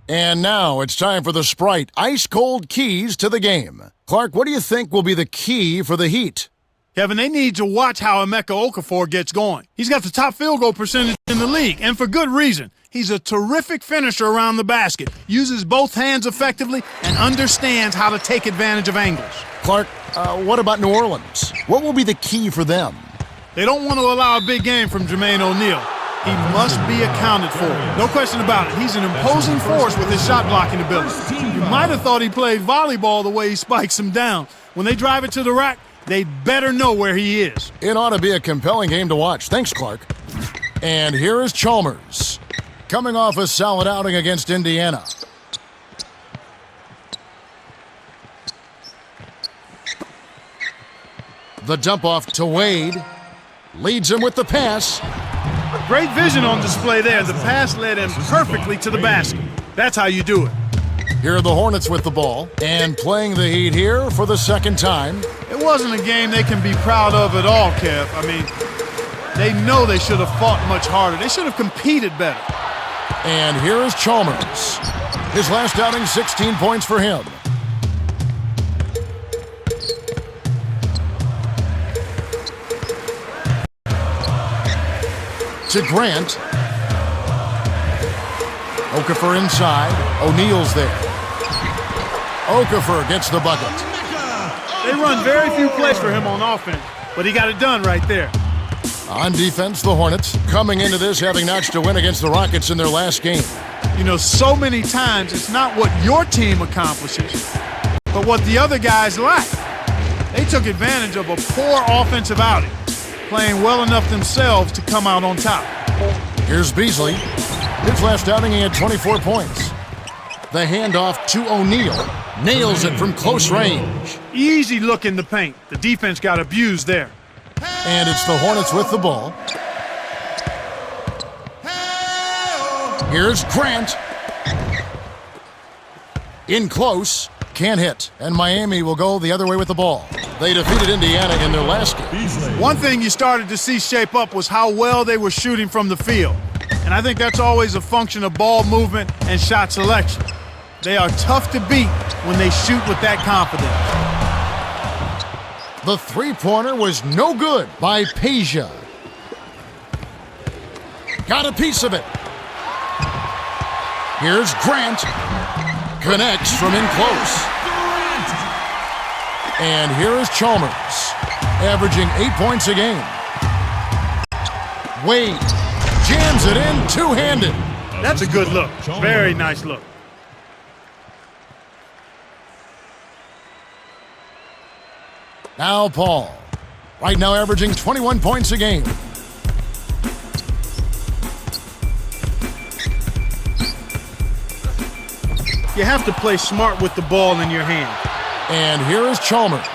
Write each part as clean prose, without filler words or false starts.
And now it's time for the Sprite ice-cold keys to the game. Clark, what do you think will be the key for the Heat? Kevin, they need to watch how Emeka Okafor gets going. He's got the top field goal percentage in the league, and for good reason. He's a terrific finisher around the basket, uses both hands effectively, and understands how to take advantage of angles. Clark, what about New Orleans? What will be the key for them? They don't want to allow a big game from Jermaine O'Neal. He must be accounted for. No question about it. He's an imposing force with his shot-blocking ability. You might have thought he played volleyball the way he spikes him down. When they drive it to the rack, they better know where he is. It ought to be a compelling game to watch. Thanks, Clark. And here is Chalmers, coming off a solid outing against Indiana. The dump-off to Wade. Leads him with the pass. Great vision on display there. The pass led him perfectly to the basket. That's how you do it. Here are the Hornets with the ball, and playing the Heat here for the second time. It wasn't a game they can be proud of at all, Kev. I mean, they know they should have fought much harder. They should have competed better. And here is Chalmers. His last outing, 16 points for him. To Grant. Okafor inside. O'Neal's there. Okafor gets the bucket. They run very few plays for him on offense, but he got it done right there. On defense, the Hornets coming into this having notched a win against the Rockets in their last game. You know, so many times it's not what your team accomplishes, but what the other guys lack. They took advantage of a poor offensive outing, playing well enough themselves to come out on top. Here's Beasley. His last outing, he had 24 points. The handoff to O'Neal. Nails it from close range. Easy look in the paint. The defense got abused there. And it's the Hornets with the ball. Here's Grant. In close. Can't hit. And Miami will go the other way with the ball. They defeated Indiana in their last game. One thing you started to see shape up was how well they were shooting from the field. And I think that's always a function of ball movement and shot selection. They are tough to beat when they shoot with that confidence. The three-pointer was no good by Peja. Got a piece of it. Here's Grant. Connects from in close. And here is Chalmers, averaging 8 points a game. Wade jams it in two-handed. That's a good look. Very nice look. Now Paul, right now averaging 21 points a game. You have to play smart with the ball in your hand. And here is Chalmers.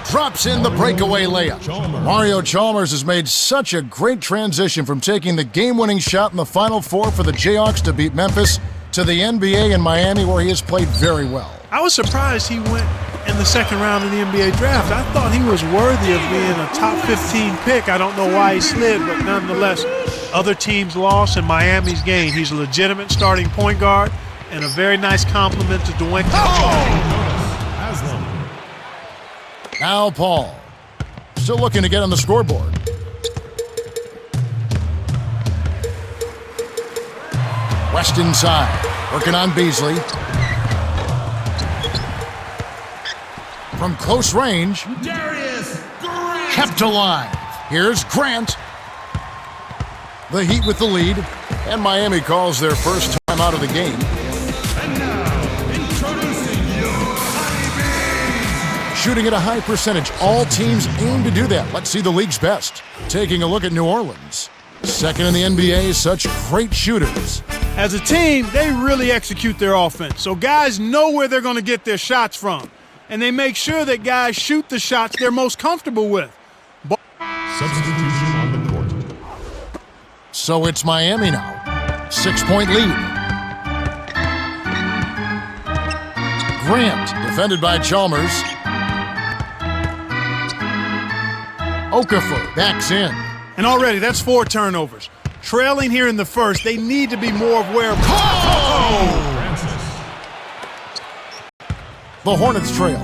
Drops in the breakaway layup. Mario Chalmers has made such a great transition from taking the game-winning shot in the Final Four for the Jayhawks to beat Memphis to the NBA in Miami, where he has played very well. I was surprised he went in the second round of the NBA draft. I thought he was worthy of being a top 15 pick. I don't know why he slid, but nonetheless, other teams lost and Miami's gained. He's a legitimate starting point guard and a very nice compliment to Dwayne. Now Paul, still looking to get on the scoreboard. West inside, working on Beasley. From close range, kept alive. Here's Grant. The Heat with the lead, and Miami calls their first time out of the game. And now, introducing you, Shooting at a high percentage. All teams aim to do that. Let's see the league's best. Taking a look at New Orleans. Second in the NBA, such great shooters. As a team, they really execute their offense, so guys know where they're going to get their shots from. And they make sure that guys shoot the shots they're most comfortable with. substitution on the court. So it's Miami now. 6-point lead. Grant, defended by Chalmers. Okafor backs in. And already, that's 4 turnovers. Trailing here in the first, they need to be more aware of. Oh! The Hornets trail.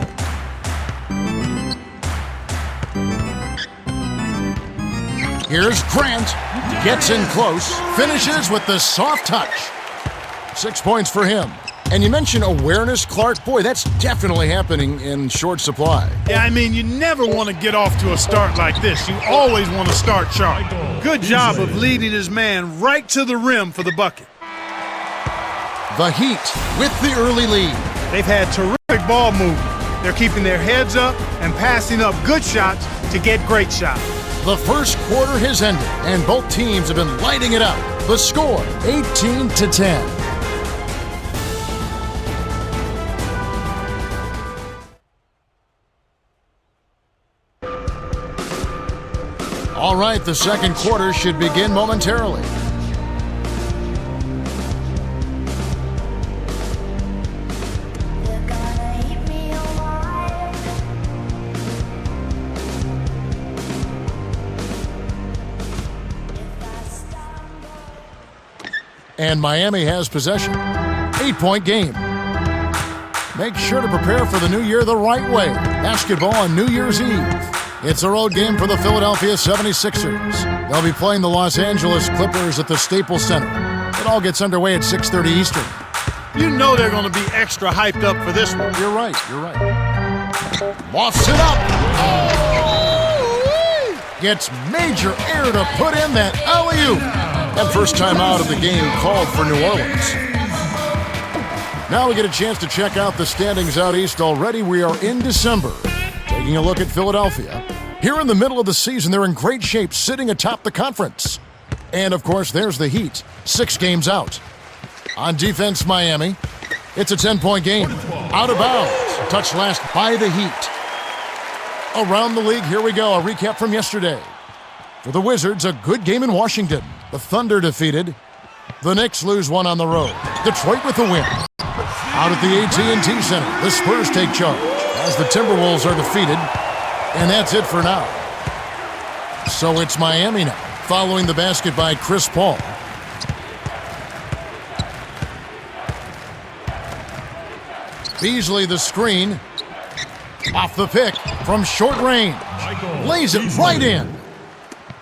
Here's Grant. Gets in close. Finishes with the soft touch. 6 points for him. And you mentioned awareness, Clark. Boy, that's definitely happening in short supply. Yeah, I mean, you never want to get off to a start like this. You always want to start sharp. Good job of leading his man right to the rim for the bucket. The Heat with the early lead. They've had terrific ball movement. They're keeping their heads up and passing up good shots to get great shots. The first quarter has ended, and both teams have been lighting it up. The score, 18-10. All right, the second quarter should begin momentarily. And Miami has possession. 8-point game. Make sure to prepare for the new year the right way. Basketball on New Year's Eve. It's a road game for the Philadelphia 76ers. They'll be playing the Los Angeles Clippers at the Staples Center. It all gets underway at 6:30 Eastern. You know they're going to be extra hyped up for this one. You're right. Lofts it up. Oh! Gets major air to put in that alley-oop. And first time out of the game called for New Orleans. Now we get a chance to check out the standings out east. Already we are in December. Taking a look at Philadelphia. Here in the middle of the season, they're in great shape, sitting atop the conference. And, of course, there's the Heat, 6 games out. On defense, Miami. It's a 10-point game. Out of bounds. Touched last by the Heat. Around the league, here we go. A recap from yesterday. For the Wizards, a good game in Washington. The Thunder defeated. The Knicks lose one on the road. Detroit with the win. Out at the AT&T Center, the Spurs take charge as the Timberwolves are defeated. And that's it for now. So it's Miami now, following the basket by Chris Paul. Beasley the screen. Off the pick from short range. Lays it right in.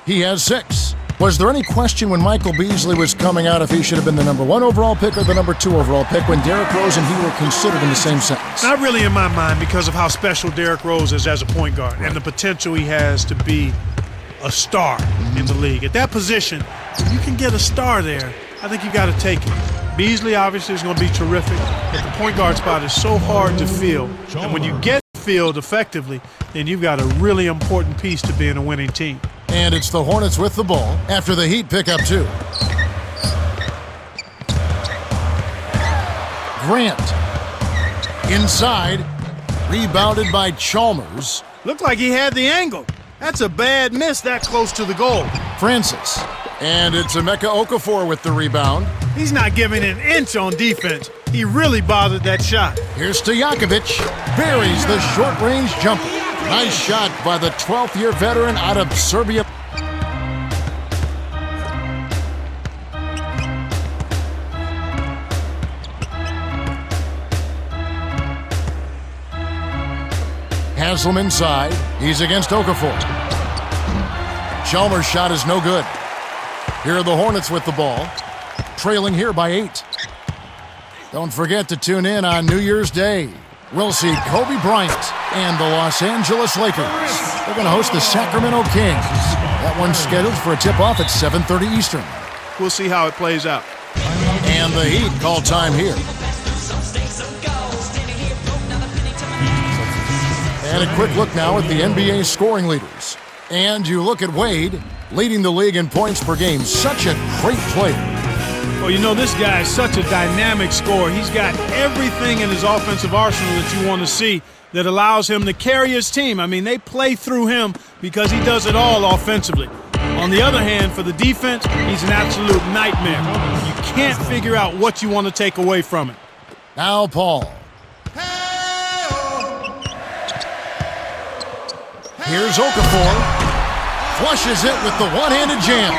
He has 6. Was there any question when Michael Beasley was coming out if he should have been the number 1 overall pick or the number 2 overall pick when Derrick Rose and he were considered in the same sentence? Not really in my mind because of how special Derrick Rose is as a point guard and the potential he has to be a star in the league. At that position, if you can get a star there, I think you got to take it. Beasley obviously is going to be terrific, but the point guard spot is so hard to fill. And when you get filled effectively, then you've got a really important piece to being a winning team. And it's the Hornets with the ball after the Heat pick up 2. Grant. Inside. Rebounded by Chalmers. Looked like he had the angle. That's a bad miss that close to the goal. Francis. And it's Emeka Okafor with the rebound. He's not giving an inch on defense. He really bothered that shot. Here's Stojakovic. Buries the short-range jumper. Nice shot by the 12th-year veteran out of Serbia. Haslam inside. He's against Okafor. Chalmers' shot is no good. Here are the Hornets with the ball. Trailing here by 8. Don't forget to tune in on New Year's Day. We'll see Kobe Bryant and the Los Angeles Lakers. They're going to host the Sacramento Kings. That one's scheduled for a tip-off at 7:30 Eastern. We'll see how it plays out. And the Heat call time here. And a quick look now at the NBA scoring leaders. And you look at Wade, leading the league in points per game. Such a great player. Well, you know, this guy is such a dynamic scorer. He's got everything in his offensive arsenal that you want to see that allows him to carry his team. I mean, they play through him because he does it all offensively. On the other hand, for the defense, he's an absolute nightmare. You can't figure out what you want to take away from it. Now Paul. Here's Okafor. Flushes it with the one-handed jam.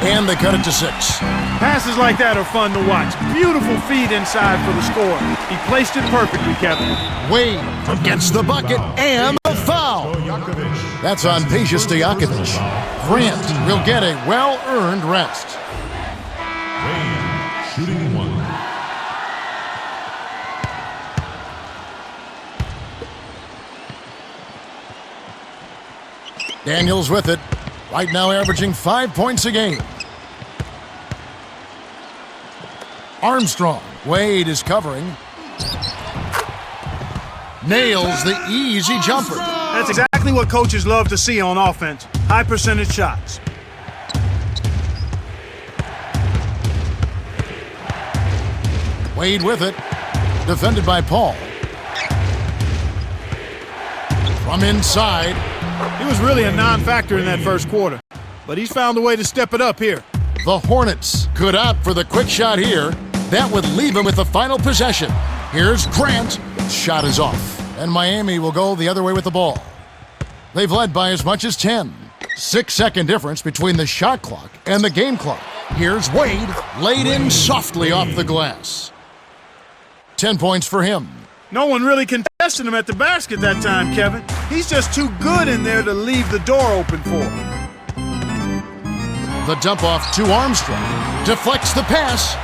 And they cut it to 6. Passes like that are fun to watch. Beautiful feed inside for the score. He placed it perfectly, Kevin. Wade gets the bucket and the foul. That's on Peja Stojakovic. Grant will get a well-earned rest. Wade, shooting one. Daniels with it. Right now averaging 5 points a game. Armstrong. Wade is covering. Nails the easy jumper. That's exactly what coaches love to see on offense. High percentage shots. Wade with it. Defended by Paul. From inside. He was really a non-factor in that first quarter, but he's found a way to step it up here. The Hornets could opt for the quick shot here. That would leave him with the final possession. Here's Grant. Shot is off. And Miami will go the other way with the ball. They've led by as much as 10. 6-second difference between the shot clock and the game clock. Here's Wade, laid in softly off the glass. 10 points for him. No one really contested him at the basket that time, Kevin. He's just too good in there to leave the door open for him. The dump off to Armstrong. Deflects the pass.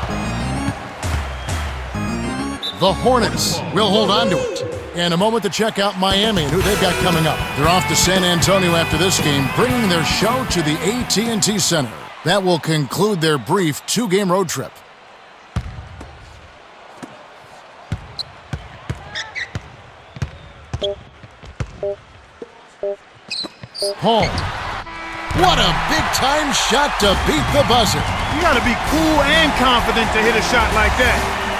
The Hornets will hold on to it. And a moment to check out Miami and who they've got coming up. They're off to San Antonio after this game, bringing their show to the AT&T Center. That will conclude their brief 2-game road trip. Paul. What a big-time shot to beat the buzzer. You got to be cool and confident to hit a shot like that.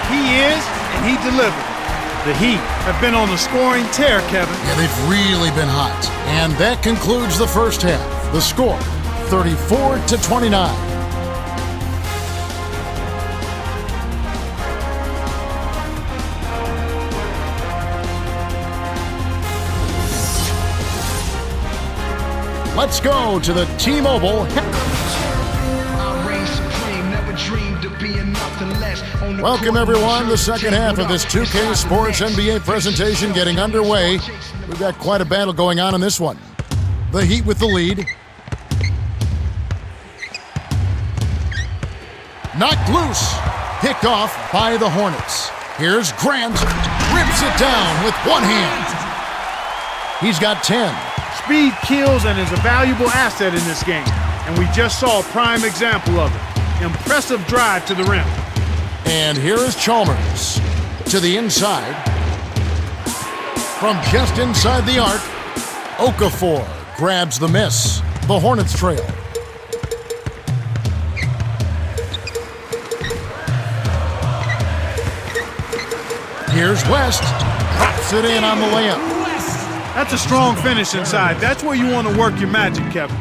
He is, and he delivered. The Heat have been on the scoring tear, Kevin. Yeah, they've really been hot. And that concludes the first half. The score, 34-29. Let's go to the T-Mobile. Welcome, everyone. The second half of this 2K Sports NBA presentation getting underway. We've got quite a battle going on in this one. The Heat with the lead. Knocked loose. Picked off by the Hornets. Here's Grant. Rips it down with one hand. He's got 10. Speed kills and is a valuable asset in this game. And we just saw a prime example of it. Impressive drive to the rim. And here is Chalmers to the inside. From just inside the arc, Okafor grabs the miss. The Hornets trail. Here's West. Drops it in on the layup. That's a strong finish inside. That's where you want to work your magic, Kevin.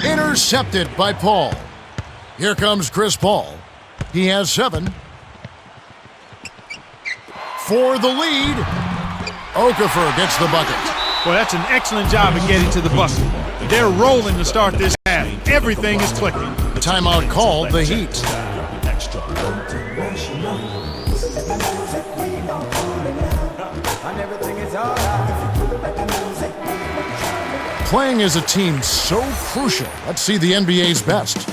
Intercepted by Paul. Here comes Chris Paul. He has 7. For the lead, Okafor gets the bucket. Well, that's an excellent job of getting to the bucket. They're rolling to start this half. Everything is clicking. Timeout called, the Heat. Playing as a team so crucial. Let's see the NBA's best.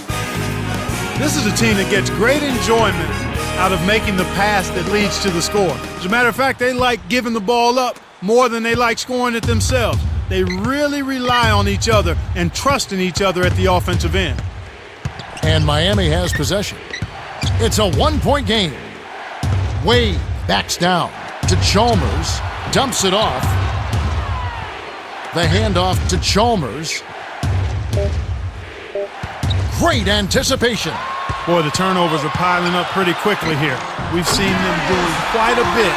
This is a team that gets great enjoyment out of making the pass that leads to the score. As a matter of fact, they like giving the ball up more than they like scoring it themselves. They really rely on each other and trust in each other at the offensive end. And Miami has possession. It's a 1-point game. Wade backs down to Chalmers, dumps it off. The handoff to Chalmers. Great anticipation. Boy, the turnovers are piling up pretty quickly here. We've seen them doing quite a bit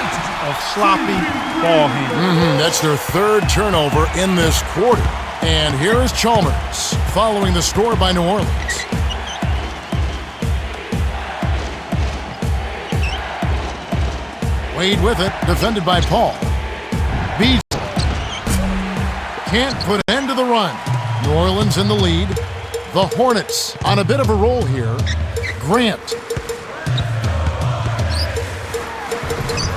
of sloppy ball handling. That's their 3rd turnover in this quarter. And here is Chalmers following the score by New Orleans. Wade with it, defended by Paul. Beasley can't put an end to the run. New Orleans in the lead. The Hornets on a bit of a roll here. Grant.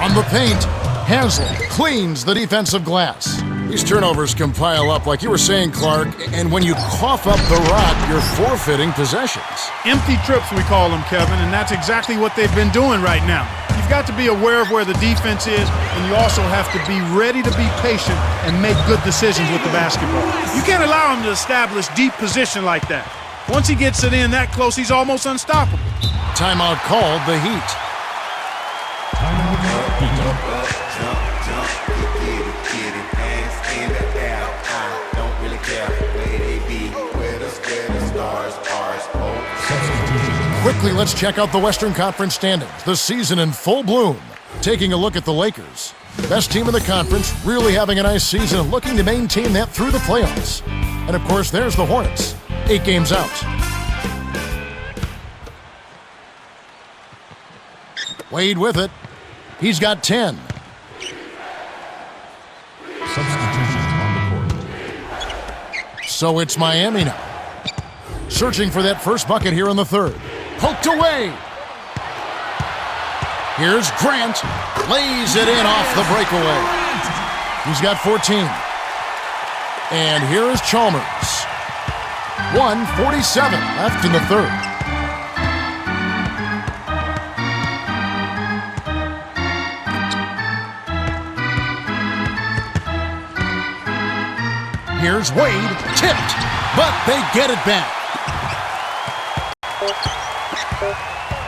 On the paint, Hansel cleans the defensive glass. These turnovers can pile up, like you were saying, Clark, and when you cough up the rock, you're forfeiting possessions. Empty trips, we call them, Kevin, and that's exactly what they've been doing right now. You've got to be aware of where the defense is, and you also have to be ready to be patient and make good decisions with the basketball. You can't allow him to establish deep position like that. Once he gets it in that close, he's almost unstoppable. Timeout called, the Heat. Quickly, let's check out the Western Conference standings. The season in full bloom. Taking a look at the Lakers. Best team in the conference, really having a nice season and looking to maintain that through the playoffs. And of course, there's the Hornets, 8 games out. Wade with it. He's got 10. Substitution on the court. So it's Miami now. Searching for that first bucket here in the third. Poked away. Here's Grant. Lays it in off the breakaway. He's got 14. And here is Chalmers. 1:47 left in the third. Here's Wade. Tipped. But they get it back.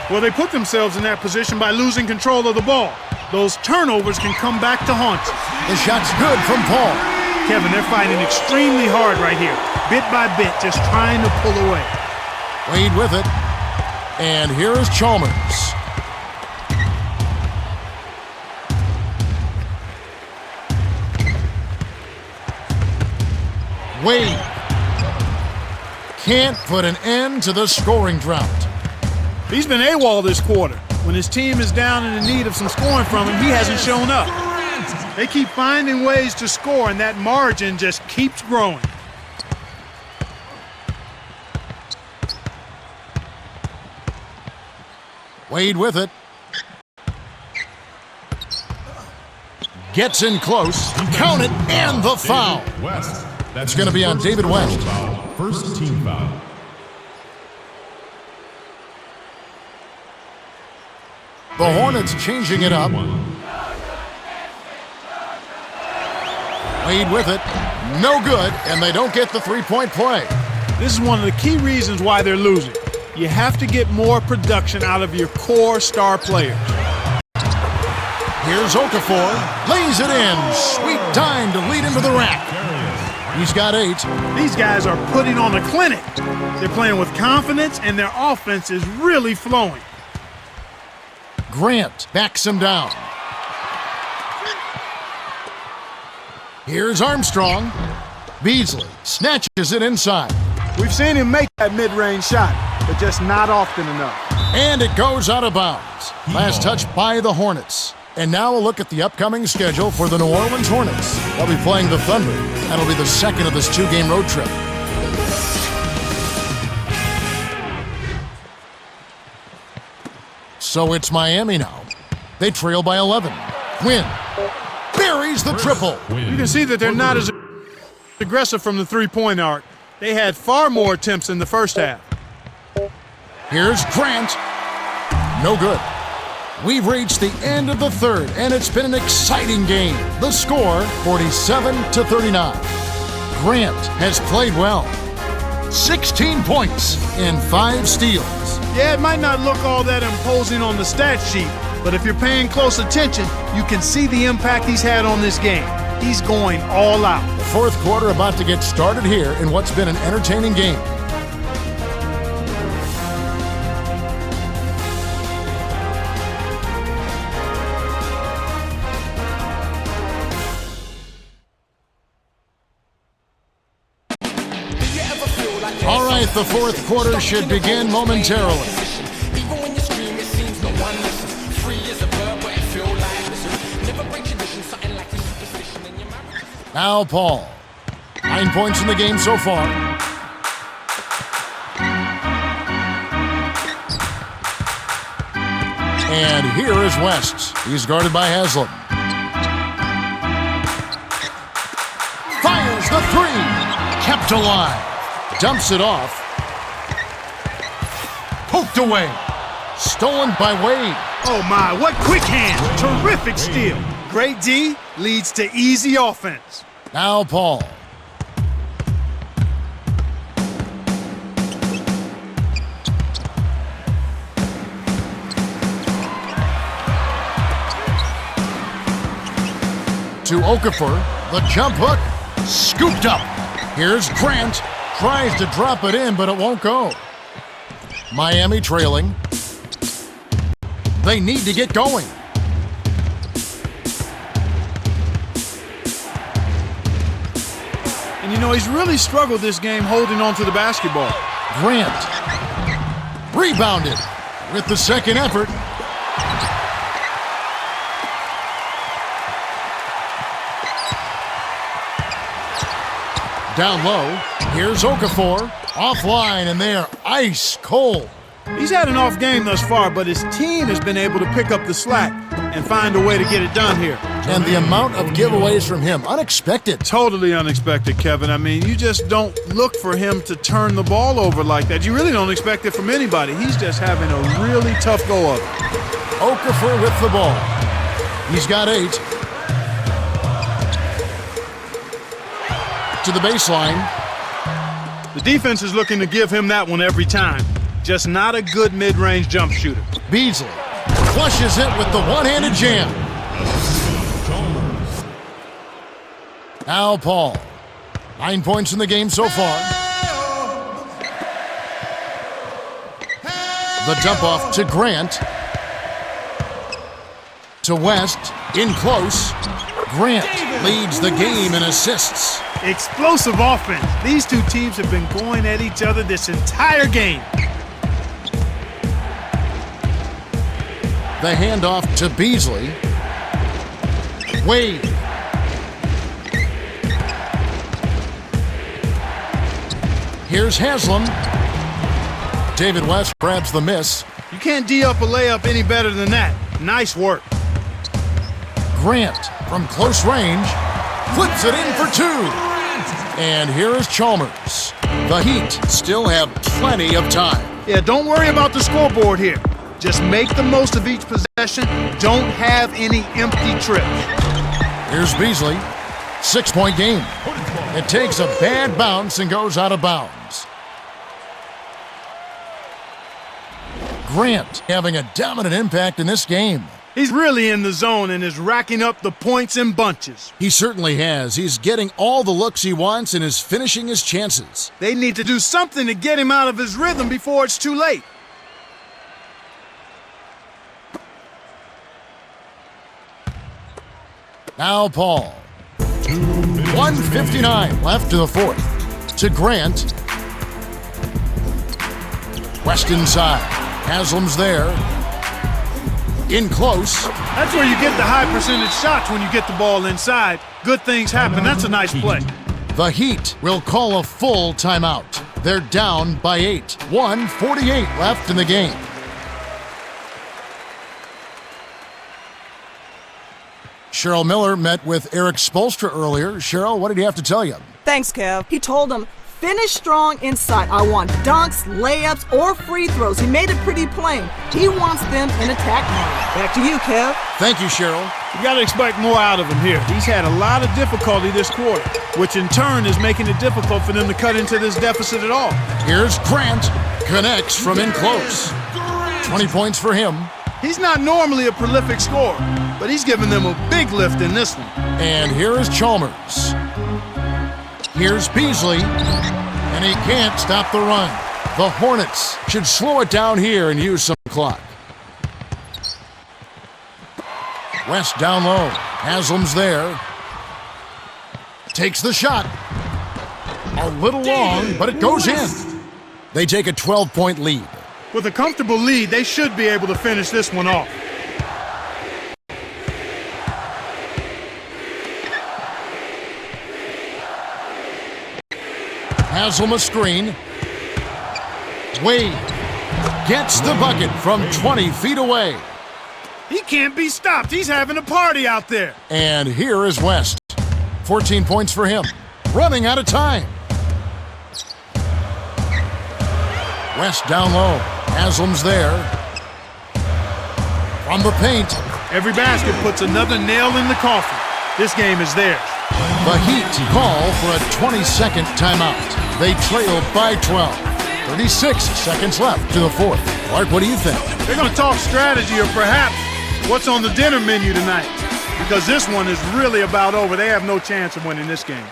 Well, they put themselves in that position by losing control of the ball. Those turnovers can come back to haunt you. The shot's good from Paul. Kevin, they're fighting extremely hard right here. Bit by bit, just trying to pull away. Wade with it. And here is Chalmers. Wade can't put an end to the scoring drought. He's been AWOL this quarter. When his team is down and in need of some scoring from him, he hasn't shown up. They keep finding ways to score, and that margin just keeps growing. Wade with it. Gets in close. Count it, and the foul. West. It's going to be on David West. First team foul. The Hornets changing it up. Wade with it. No good, and they don't get the three-point play. This is one of the key reasons why they're losing. You have to get more production out of your core star players. Here's Okafor. Lays it in. Sweet dime to lead into the rack. He's got 8. These guys are putting on a clinic. They're playing with confidence, and their offense is really flowing. Grant backs him down. Here's Armstrong. Beasley snatches it inside. We've seen him make that mid-range shot, but just not often enough. And it goes out of bounds. Last touch by the Hornets. And now a look at the upcoming schedule for the New Orleans Hornets. They'll be playing the Thunder. That'll be the second of this 2-game road trip. So it's Miami now. They trail by 11. Quinn buries the triple. You can see that they're not as aggressive from the three-point arc. They had far more attempts in the first half. Here's Grant. No good. We've reached the end of the third, and it's been an exciting game. The score, 47-39. Grant has played well. 16 points and 5 steals. Yeah, it might not look all that imposing on the stat sheet, but if you're paying close attention, you can see the impact he's had on this game. He's going all out. The fourth quarter about to get started here in what's been an entertaining game. All right, the fourth quarter should begin momentarily. Now Paul. 9 points in the game so far. And here is West. He's guarded by Haslam. Fires the three. Kept alive. Dumps it off. Poked away. Stolen by Wade. Oh my, what quick hands. Terrific steal. Great D leads to easy offense. Now Paul. To Okafor, the jump hook, scooped up. Here's Grant, tries to drop it in, but it won't go. Miami trailing. They need to get going. And you know, he's really struggled this game holding on to the basketball. Grant, rebounded with the second effort. Down low, here's Okafor, offline, and they're ice cold. He's had an off game thus far, but his team has been able to pick up the slack and find a way to get it done here. And the amount of giveaways from him, unexpected. Totally unexpected, Kevin. I mean, you just don't look for him to turn the ball over like that. You really don't expect it from anybody. He's just having a really tough go of it. Okafor with the ball. He's got 8. To the baseline. The defense is looking to give him that one every time. Just not a good mid-range jump shooter. Beasley flushes it with the one-handed jam. Now Paul. 9 points in the game so far. The dump off to Grant. To West. In close. Grant leads the game in assists. Explosive offense. These two teams have been going at each other this entire game. The handoff to Beasley. Wade. Here's Haslam. David West grabs the miss. You can't D up a layup any better than that. Nice work. Grant from close range flips it in for 2. And here is Chalmers. The Heat still have plenty of time. Yeah, don't worry about the scoreboard here. Just make the most of each possession. Don't have any empty trips. Here's Beasley. 6-point game. It takes a bad bounce and goes out of bounds. Grant having a dominant impact in this game. He's really in the zone and is racking up the points in bunches. He certainly has. He's getting all the looks he wants and is finishing his chances. They need to do something to get him out of his rhythm before it's too late. Now Paul. 1:59 left to the fourth. To Grant. West inside. Haslam's there. In close. That's where you get the high percentage shots when you get the ball inside. Good things happen. That's a nice play. The Heat will call a full timeout. They're down by 8. 1:48 left in the game. Cheryl Miller met with Eric Spoelstra earlier. Cheryl, what did he have to tell you? Thanks, Kev. He told him, finish strong inside. I want dunks, layups, or free throws. He made it pretty plain. He wants them in attack mode. Back to you, Kev. Thank you, Cheryl. You got to expect more out of him here. He's had a lot of difficulty this quarter, which in turn is making it difficult for them to cut into this deficit at all. Here's Grant. Connects from in close. 20 points for him. He's not normally a prolific scorer, but he's given them a big lift in this one. And here is Chalmers. Here's Beasley, and he can't stop the run. The Hornets should slow it down here and use some clock. West down low. Haslam's there. Takes the shot. A little long, but it goes in. They take a 12-point lead. With a comfortable lead, they should be able to finish this one off. Haslam a screen. Wade gets the bucket from 20 feet away. He can't be stopped. He's having a party out there. And here is West. 14 points for him. Running out of time. West down low. Haslam's there. From the paint. Every basket puts another nail in the coffin. This game is theirs. The Heat call for a 20-second timeout. They trail by 12. 36 seconds left to the fourth. Clark, what do you think? They're going to talk strategy or perhaps what's on the dinner menu tonight. Because this one is really about over. They have no chance of winning this game.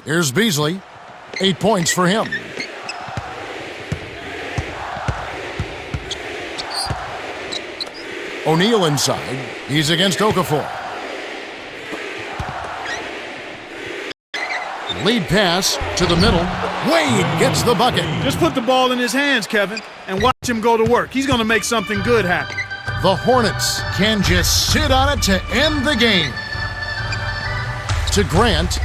Here's Beasley. 8 points for him. O'Neal inside. He's against Okafor. Lead pass to the middle. Wade gets the bucket. Just put the ball in his hands, Kevin, and watch him go to work. He's going to make something good happen. The Hornets can just sit on it to end the game. To Grant.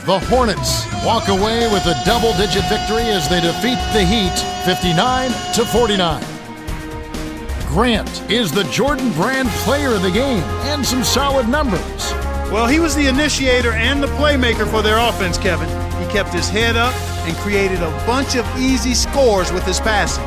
The Hornets walk away with a double-digit victory as they defeat the Heat 59-49. Grant is the Jordan Brand player of the game and some solid numbers. Well, he was the initiator and the playmaker for their offense, Kevin. He kept his head up and created a bunch of easy scores with his passing.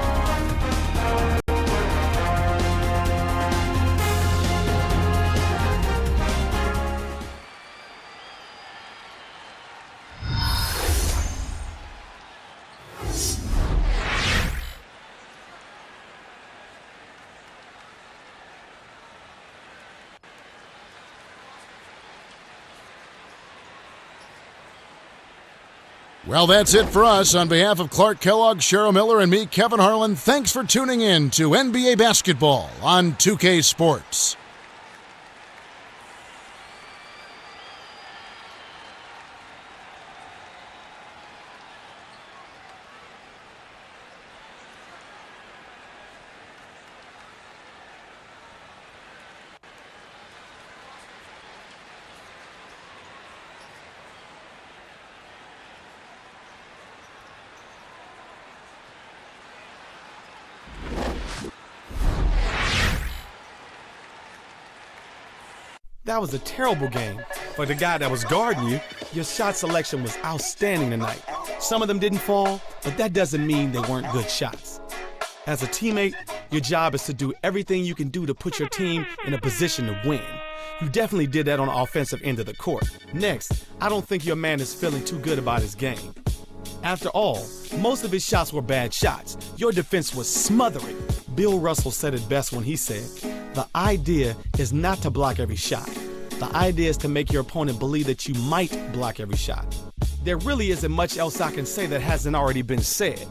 Well, that's it for us. On behalf of Clark Kellogg, Cheryl Miller, and me, Kevin Harlan, thanks for tuning in to NBA Basketball on 2K Sports. That was a terrible game. For the guy that was guarding you, your shot selection was outstanding tonight. Some of them didn't fall, but that doesn't mean they weren't good shots. As a teammate, your job is to do everything you can do to put your team in a position to win. You definitely did that on the offensive end of the court. Next, I don't think your man is feeling too good about his game. After all, most of his shots were bad shots. Your defense was smothering. Bill Russell said it best when he said, "The idea is not to block every shot. The idea is to make your opponent believe that you might block every shot." There really isn't much else I can say that hasn't already been said.